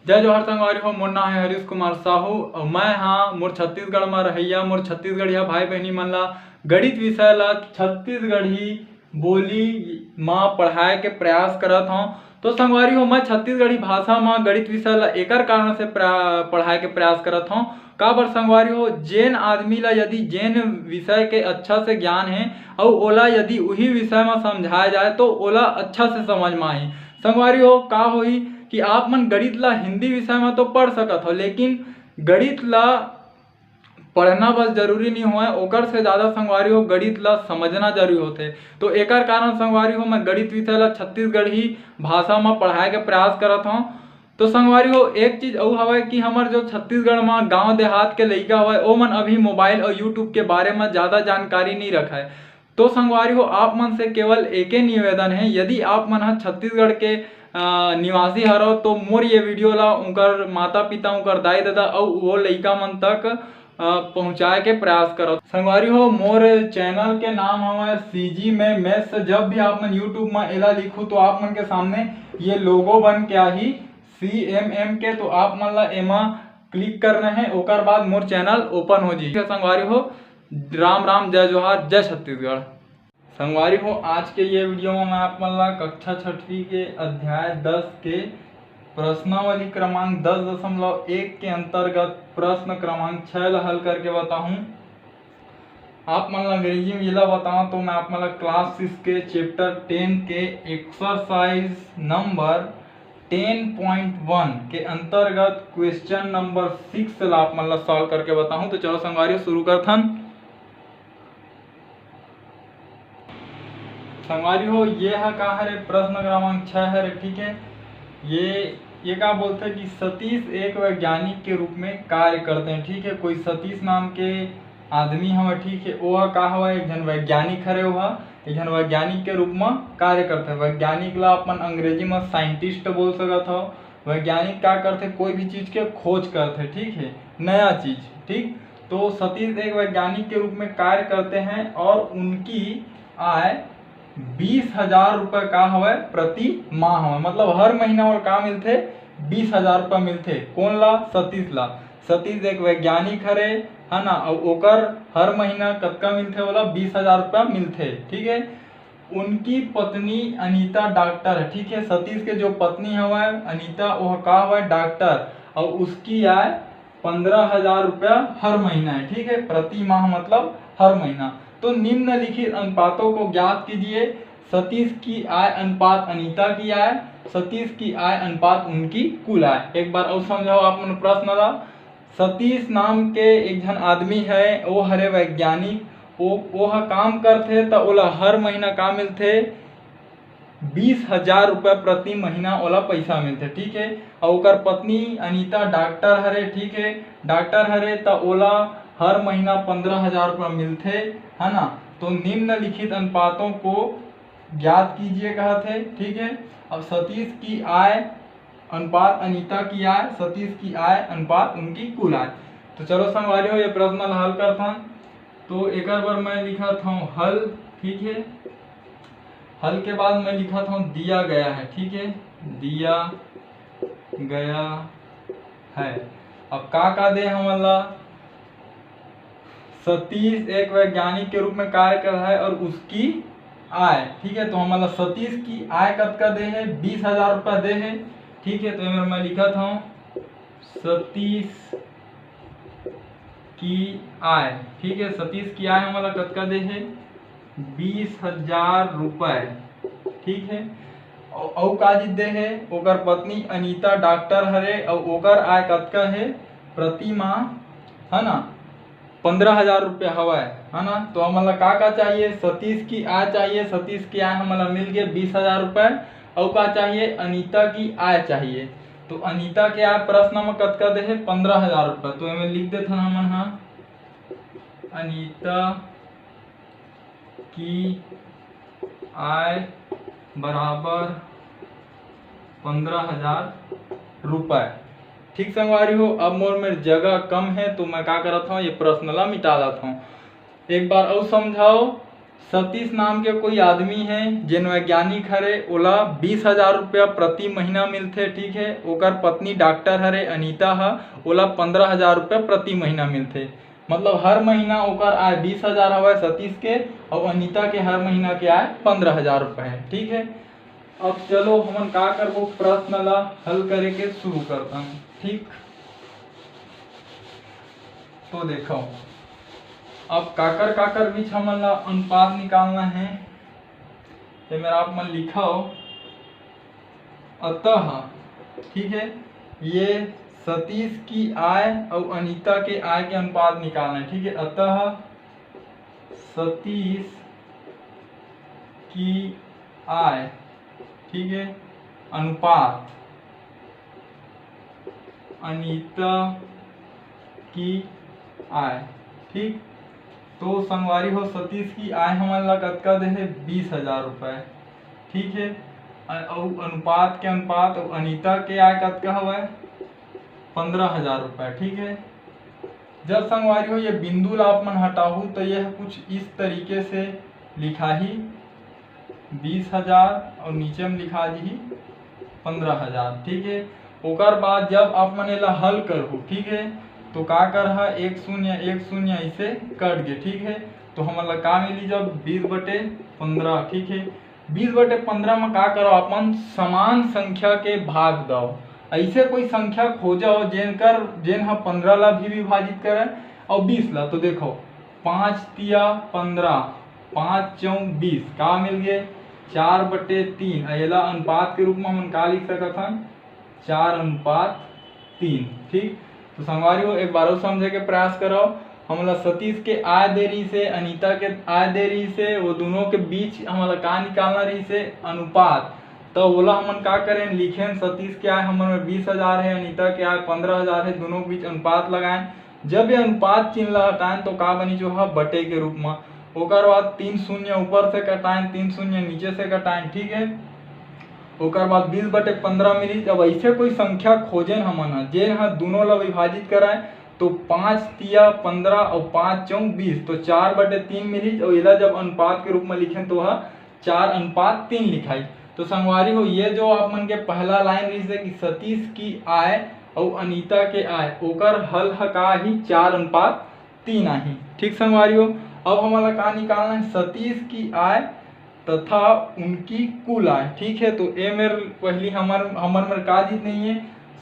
जय जोहर संगवारी हो। मोर नाम है हरीश कुमार साहू और मैं हाँ मोर छत्तीसगढ़ में रहिया मोर छत्तीसगढ़िया भाई बहनी मन ला गणित विषय ला छत्तीसगढ़ी बोली माँ पढ़ाए के प्रयास करत हूँ। तो संगवारी हो मैं छत्तीसगढ़ी भाषा में गणित विषय ला एकर कारण से पढ़ाए के प्रयास करत हूँ। का बर संगवारी हो जेन आदमी ला यदि जेन विषय के अच्छा से ज्ञान है और ओला यदि वही विषय में समझाया जाए तो ओला अच्छा से समझ में आही। संगवारी हो का होई कि आप मन गणित ला हिंदी विषय में तो पढ़ सकत हो, लेकिन गणित ला पढ़ना बस जरूरी नहीं होए, ओकर से ज़्यादा संगवारी हो गणित ला समझना जरूरी होते। तो एकर कारण संगवारी हो मैं गणित विषय ला छत्तीसगढ़ी भाषा में पढ़ाए के प्रयास करत हूँ। तो संगवारी हो एक चीज और हवे कि हमार जो छत्तीसगढ़ में गांव देहात के लइका हवे ओ मन अभी मोबाइल और यूट्यूब के बारे में ज़्यादा जानकारी नहीं रखा है। तो संगवारी हो आप मन से केवल एक ही निवेदन है, यदि आप मन छत्तीसगढ़ के निवासी हरो तो मोर ये वीडियो ला उनकर माता पिता उनकर दाई दादा और वो लइका मन तक पहुँचाए के प्रयास करो। संगवारी हो मोर चैनल के नाम हमारे सीजी में मैथ्स। जब भी आप मन यूट्यूब में एला लिखू तो आप मन के सामने ये लोगो बन के आही CMM के, तो आप मन ला एमा क्लिक करना है, ओकर बाद मोर चैनल ओपन हो जी। संगवारी हो राम राम जय जोहार जय छत्तीसगढ़। संगवारी हो आज के ये वीडियो में मैं आप मन ला कक्षा 6वीं के अध्याय 10 के प्रश्नावली क्रमांक 10.1 के अंतर्गत प्रश्न क्रमांक 6 ला हल करके बताऊं। आप मन ला अंग्रेजी में ये बताऊं तो मैं आप मन ला क्लास 6 के चैप्टर 10 के एक्सरसाइज नंबर 10.1 के अंतर्गत क्वेश्चन नंबर 6 ला आप मन ला सॉल्व करके बताऊं। तो चलो संगवारी शुरू करथन। संगवारी हो ये है का है प्रश्न क्रमांक 6 है, ठीक है। ये का बोलते हैं कि सतीश एक वैज्ञानिक के रूप में कार्य करते हैं, ठीक है। कोई सतीश नाम के आदमी हवा, ठीक है। वो का हवा एक जन वैज्ञानिक हरे, वह एक जन वैज्ञानिक के रूप में कार्य करते हैं। वैज्ञानिक ला अपन अंग्रेजी में साइंटिस्ट बोल सकत हो। वैज्ञानिक क्या करते, कोई भी चीज के खोज करते, ठीक है, नया चीज, ठीक। तो सतीश एक वैज्ञानिक के रूप में कार्य करते हैं और उनकी आय 20,000 रुपये का हवे प्रति माह हवे, मतलब हर महीना और का मिलते 20,000 रुपये मिलते। कौन ला, सतीश ला। सतीश एक वैज्ञानिक हरे है ना, और ओकर हर महीना कतका मिलते बोला 20,000 रुपया मिलते, ठीक है। उनकी पत्नी अनीता डॉक्टर है, ठीक है। सतीश के जो पत्नी हवा अनीता वह का हवा डॉक्टर और उसकी आय 15,000 रुपया हर महीना है, ठीक है। प्रति माह मतलब हर महीना। तो निम्नलिखित अनुपातों को ज्ञात कीजिए। सतीश की आय अनुपात अनीता की आय, सतीश की आय अनुपात उनकी कुल आय। एक बार और समझाओ आप मन प्रश्न ला। सतीश नाम के एक जन आदमी है, वो हरे वैज्ञानिक, वो काम करते तो ओला हर महीना का मिलते 20,000 रुपये प्रति महीना ओला पैसा मिलते, ठीक है। और ओकर पत्नी अनीता डॉक्टर हरे, ठीक है। डॉक्टर हरे तो ओला हर महीना 15,000 रुपये मिलते, है ना। तो निम्नलिखित अनुपातों को ज्ञात कीजिए कहते, ठीक है। अब सतीश की आय अनुपात अनीता की आय, सतीश की आय अनुपात उनकी कुल आय। तो चलो संगवारी हो ये प्रश्न हल करता। तो एक बार मैं लिखा था हल, ठीक है। हल के बाद मैं लिखा था दिया गया है, ठीक है, दिया गया है। अब का दे हमारा सतीश एक वैज्ञानिक के रूप में कार्य कर रहा है और उसकी आय, ठीक है। तो हमारा सतीश की आय कतका दे है 20,000 रुपया दे है, ठीक है। तो मैं लिखा था सतीश की आय, ठीक है। सतीश की आय हमारा कतका दे है 20,000 रुपये, ठीक है। और का दे है ओकर पत्नी अनीता डॉक्टर हरे और ओकर आय कतका है प्रति माह, है ना, 15,000 रुपये हवा है ना। तो हमारा का चाहिए, सतीश की आय चाहिए। सतीश की आय हमारा मिल गया 20,000 रुपये। और का चाहिए, अनीता की आय चाहिए। तो अनीता के आय प्रश्न में कतका दे है 15,000 रुपये। तो हमें लिख देते हैं हम हाँ अनीता की आय बराबर 15,000 रुपये, ठीक संगवारी हो। अब मोर में जगह कम है तो मैं क्या करता हूँ ये प्रश्न ला मिटा देता हूँ। एक बार और समझाओ। सतीश नाम के कोई आदमी है जिन वैज्ञानिक हरे, ओला 20,000 रुपया प्रति महीना मिलते। ठीक है। ओकर पत्नी डॉक्टर हरे अनीता है, ओला 15,000 रुपया प्रति महीना मिलते। मतलब हर महीना ओकर आय 20,000 हवा सतीश के, और अनीता के हर महीना के आय 15,000 रुपये है। ठीक है। अब चलो हमन का करबो, प्रश्न ला हल करे के शुरू करता हूँ। ठीक, तो देखो अब काकर बीच हमन ला अनुपात निकालना है। तो मेरा आप मन लिखा हो, अतः ठीक है, ये सतीश की आय और अनीता के आय के अनुपात निकालना है। ठीक है। अतः सतीश की आय, ठीक है, अनुपात अनीता की आय। ठीक, तो संगवारी हो सतीश की आय हमन ला कतका दे है 20,000 रुपये। ठीक है। और अनुपात के अनुपात और अनीता के आय कतका हवा 15,000 रुपये। ठीक है। जब संगवारी हो ये बिंदु ला आप मन हटाहू तो यह कुछ इस तरीके से लिखा ही 20,000 और नीचे में लिखा दी 15,000। ठीक है। ओकर बाद जब आप मन ला हल करहू, ठीक है, तो का कर है 1 0 ऐसे कट गए। ठीक है। तो हमन ला का मिली जब 20/15। ठीक है। 20/15 में का करो अपन समान संख्या के भाग दो। ऐसे कोई संख्या खोजो जेन हा 15 ला भी विभाजित करे और 20 ला। तो देखो 5 तिया 15, 5 चौक 20, का मिल गए 4/3। एला अनुपात के रूप में हम का लिख सकत हन 4:3। ठीक, तो संगवारी हो एक बार समझे के प्रयास करो। हमला सतीश के आय दे रही से, अनीता के आय दे रही से, वो दोनों के बीच हमला का निकालना रही से अनुपात। तो ओला हमन का करें, लिखें सतीश के आय हमन में 20,000 है, अनीता के आय 15,000 है, दोनों के बीच अनुपात लगाएं। जब ये अनुपात चिन्ह ला हटाएं तो का बनी जो है बटे के रूप में। ओकर बाद 3 शून्य ऊपर से कटाएं, 3 शून्य नीचे से कटाएं। ठीक है। ओकर बाद 20/15 मिली। जब ऐसे कोई संख्या खोजें हमन जेन हा दोनों ला विभाजित कराए तो 5 तिया 15 और 5 चौक 20, तो 4/3 मिली। और इला जब अनुपात के रूप में लिखें तो 4:3 लिखाई। तो संगवारी हो ये जो आप मन के पहला लाइन रही से कि सतीश की आय और अनीता के आय, ओकर हल का ही 4:3 आही। ठीक संगवारी हो। अब हमारा का निकालना है सतीश की आय तथा उनकी कुल आय। ठीक है। तो ये मेरे पहली हमर में का जीत नहीं है,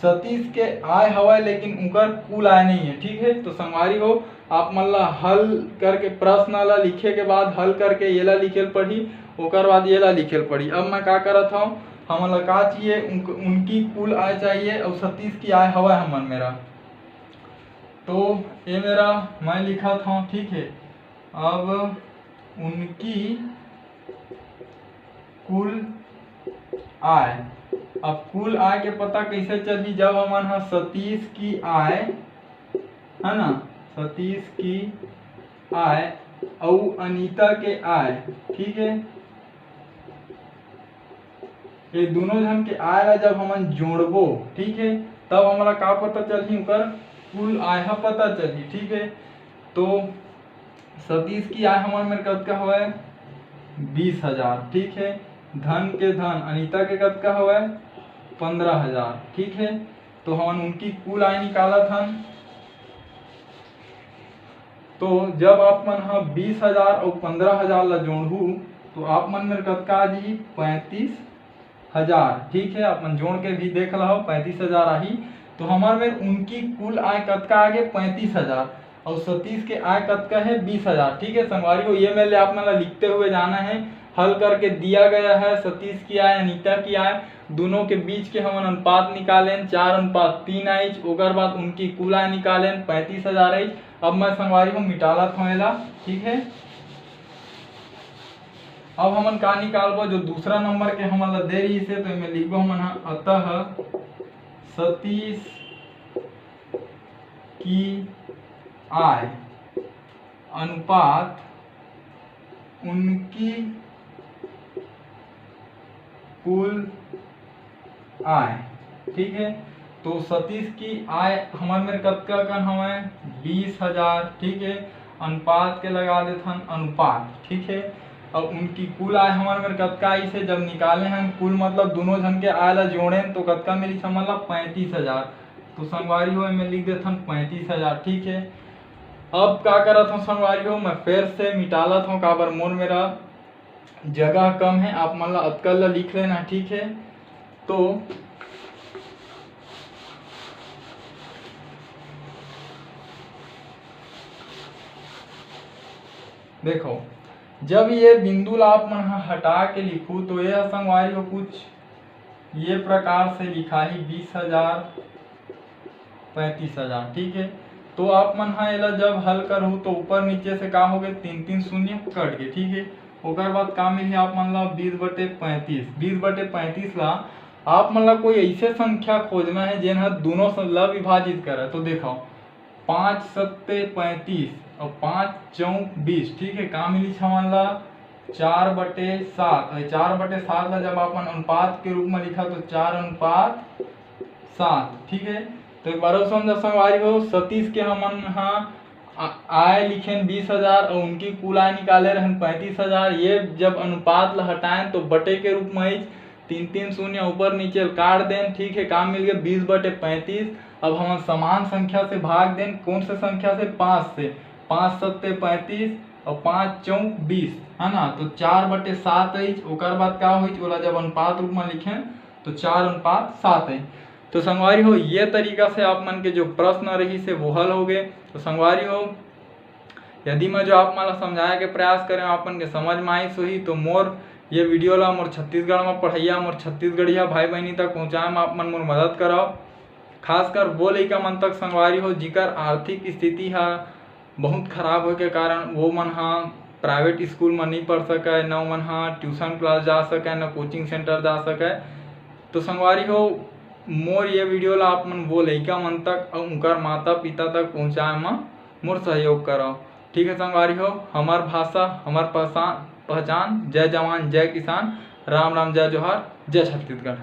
सतीश के आय हवा लेकिन उनका कुल आय नहीं है। ठीक है। तो संगवारी हो आप मन ला हल करके प्रश्न ला लिखे के बाद हल करके ये ला लिखे पड़ी, ओकर बाद ये ला लिखे पड़ी। अब मैं का करत हूँ, हमन ला का चाहिए उनकी कुल आय चाहिए और सतीश की आय हवा हमन मेरा। तो ये मेरा मैं लिखा था। ठीक है। अब उनकी कुल आय, अब कुल आय के पता कैसे चली, जब हमन हा सतीश की आय है ना, सतीश की आय और अनीता के आय, ठीक है, ये दोनों जन के आय ला जब हमन जोड़बो, ठीक है, तब हमारा का पता चलही उनकर कुल आय हा पता चलही। ठीक है। तो सतीश की आय हमारे मेरे कतका हुआ है 20,000। ठीक है। धन के धन अनीता के कतका हुआ है 15,000। ठीक है। तो हम उनकी कुल आय निकाला था। तो जब आप मन हा 20,000 और 15,000 ला जोड़ू तो आप मन मेरे कतका आ जी 35,000। ठीक है। आप मन जोड़ के भी देख लो 35,000 आही। तो हमारे में उनकी कुल आय कतका आगे 35,000 और सतीश के आय कतका है 20,000। ठीक है संगवारी को ये मेरे आप मन लिखते हुए जाना है। हल करके दिया गया है सतीश की आय अनीता की आय दोनों के बीच के हम अनुपात निकालें 4:3 आई। ओकर बाद उनकी कुल आय निकालें 35,000 आई। अब मैं संगवारी को मिटाला थोड़ा। ठीक है। अब हमन का निकालबो जो दूसरा नंबर के हमन ला दे रही से, तो मैं लिखबो हमन अतः सतीश की आय अनुपात उनकी कुल आय। ठीक है। तो सतीश की आय हमारे मेरे कतका कन हमें 20,000। ठीक है। अनुपात के लगा देथन अनुपात, ठीक है। अब उनकी कुल आय हमारे मेरे कतका आई से जब निकाले हैं कुल मतलब दोनों जन के आय ला जोड़े तो कतका मिली समझ ला 35,000। तो संगवारी हो में लिख देथन 35,000, ठीक है। अब क्या करत हूँ संगवारी हो, मैं फिर से मिटालत हूँ काबर मोर मेरा जगह कम है, आप मन ला अतकल ला लिख लेना, ठीक है। तो देखो जब ये बिंदु ला आप मन हटा के लिखू तो यह संगवारी हो कुछ ये प्रकार से लिखा ही 20,000 35,000, ठीक है। तो आप मन एला जब हल करू तो ऊपर नीचे से का हो गए 3 शून्य कट गए, ठीक है। ओकर बाद का मिली आप मन ला 20/35 ला आप मन ला कोई ऐसे संख्या खोजना है जेन दोनों ला विभाजित करे। तो देखो 5 सत्ते 35 और 5 चौक 20, ठीक है। का मिली हमन ला 4/7। 4/7 ला जब अपन अनुपात के रूप में लिखा तो 4:7, ठीक है। तो एक बार समझा संगवारी हो, सतीश के हमन आय लिखें 20,000 और उनकी कुल आय निकाले रहन 35,000। ये जब अनुपात ला हटाएं तो बटे के रूप में 3 शून्य ऊपर नीचे काट दें, ठीक है। काम मिल गया 20/35। अब हम समान संख्या से भाग दें, कौन से संख्या से 5 से, 5 सत्ते 35 और 5 चौक 20, है ना। तो 4/7 है। ओकर बाद का हुई ओला जब अनुपात रूप में लिखें तो 4:7 है। तो संगवारी हो ये तरीका से आप मन के जो प्रश्न रही से वो हल हो गए। तो संगवारी हो यदि मैं जो आप मन समझाए के प्रयास करें आप मन के समझ में आई सही तो मोर ये वीडियो ला मोर छत्तीसगढ़ में पढ़ैया मोर छत्तीसगढ़िया भाई बहनी तक पहुँचाए में आप मन मोर मदद कराओ। खासकर वो लइका मन तक संगवारी हो जिकर आर्थिक स्थिति है बहुत खराब हो के कारण वो मन प्राइवेट स्कूल में नहीं पढ़ सके, न मन ट्यूशन क्लास जा सके, न कोचिंग सेंटर जा सके। तो संगवारी हो मोर ये वीडियो ला आप मन वो लइका मन तक और उनकर माता पिता तक पहुँचाए में मोर सहयोग कराओ, ठीक है। संगवारी हो हमार भाषा हमार पहचान, जय जवान जय किसान, राम राम जय जोहार, जय छत्तीसगढ़।